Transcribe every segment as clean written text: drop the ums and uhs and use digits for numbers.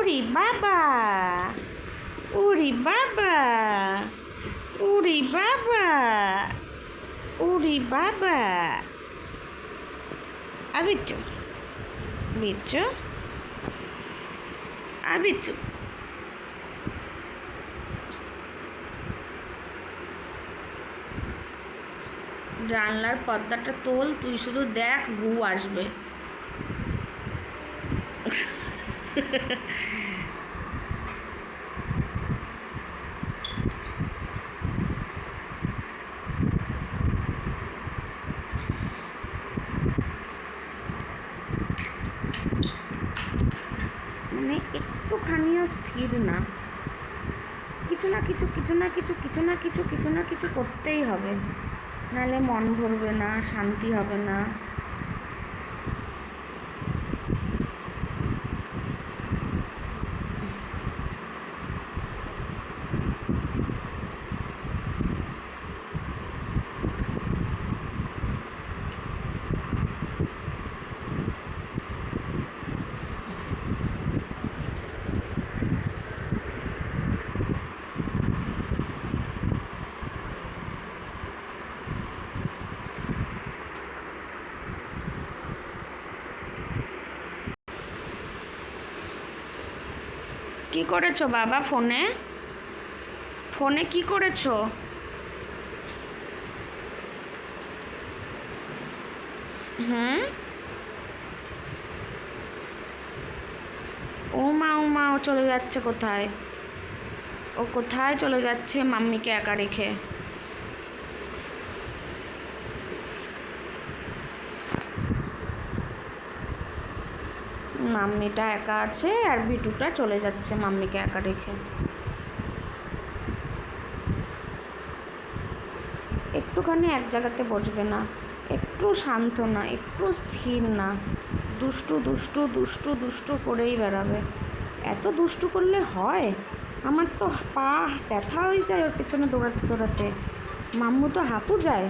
ওরে বাবা, ওরে বাবা, ওরে বাবা, ওরে বাবা। আবিচ্ছু, বিচ্ছু, আবিচ্ছু। জানলার পর্দাটা তোল, তুই শুধু দেখ গু আসবে। মানে একটুখানিও স্থির না, কিছু না কিছু কিছু না কিছু কিছু না কিছু কিছু না কিছু করতেই হবে, নাহলে মন ভরবে না, শান্তি হবে না। কি করেছো বাবা ফোনে? ফোনে কি করেছো? হুম, ও মা, ও মা, ও চলে যাচ্ছে কোথায়? ও কোথায় চলে যাচ্ছে মাম্মিকে একা রেখে? মাম্মিটা একা আছে আর বিটুটা চলে যাচ্ছে মাম্মিকে একা রেখে। একটুখানি এক জায়গাতে বসবে না, একটু শান্ত না, একটু স্থির না, দুষ্টু দুষ্টু দুষ্টু দুষ্টু করেই বেড়াবে। এত দুষ্টু করলে হয়? আমার তো পা ব্যথা হয়ে যায় ওর পেছনে দৌড়াতে দৌড়াতে, মাম্মু তো হাঁপু যায়।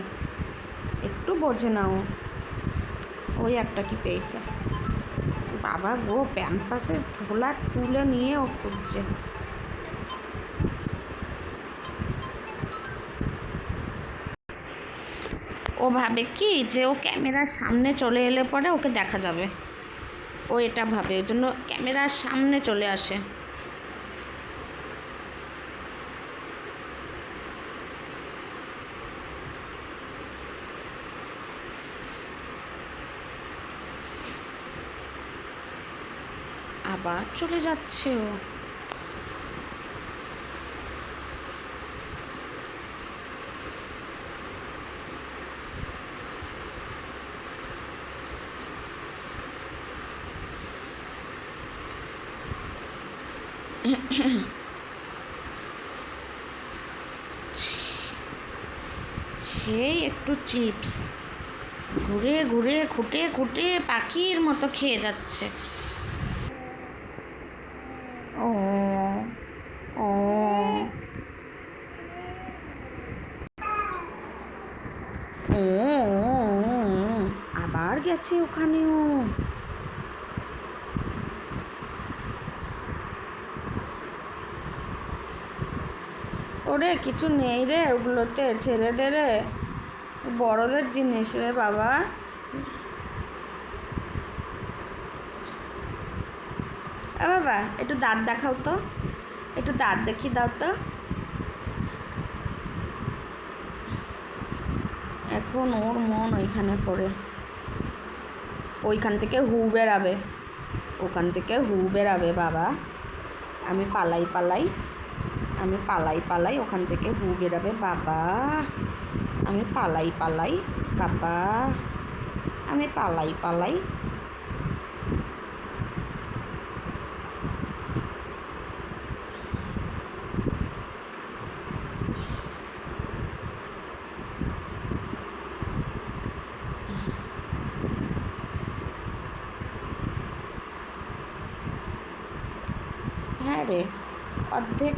একটু বোঝে না ও। ওই একটা কি পেয়েছে, বাবা গো, প্যাম্পাসের ঢোলা তুলে নিয়ে ও খুঁজছে। ও ভাবে কি যে ও ক্যামেরার সামনে চলে এলে পরে ওকে দেখা যাবে, ও এটা ভাবে, ওই জন্য ক্যামেরার সামনে চলে আসে। আবার চলে যাচ্ছে ও। সেই একটু চিপস ঘুরে ঘুরে খুঁটে খুঁটে পাখির মতো খেয়ে যাচ্ছে। ও, ও, ও, আবার গেছে ওখানেও। ওরে কিছু নেই রে ওগুলোতে, ছেড়ে দে রে, বড়দের জিনিস রে বাবা। বাবা একটু দাঁত দেখাও তো, একটু দাঁত দেখিয়ে দাও তো। এখন ওর মন ওইখানে পড়ে, ওইখান থেকে হু বেরাবে, ওখান থেকে হু বেরাবে বাবা। আমি পালাই পালাই, আমি পালাই পালাই, ওখান থেকে হু বেরাবে বাবা। আমি পালাই পালাই বাবা, আমি পালাই পালাই। হ্যাঁ রে, অর্ধেক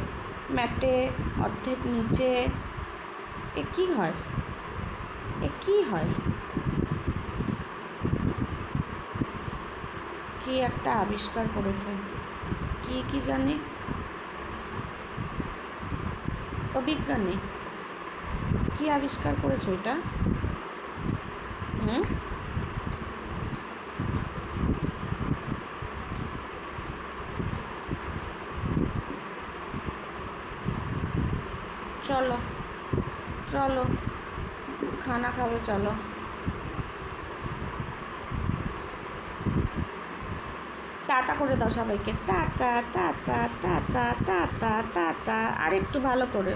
ম্যাটে অর্ধেক নিচে, এ কী হয়, এ কী হয়? কি একটা আবিষ্কার করেছে। কি জানি, অবিজ্ঞানী কি আবিষ্কার করেছে ওইটা? হুম, চলো চলো, খানা খাবে, চলো। টাটা করে দাও সবাইকে, tata tata tata tata tata, আর একটু ভালো করে।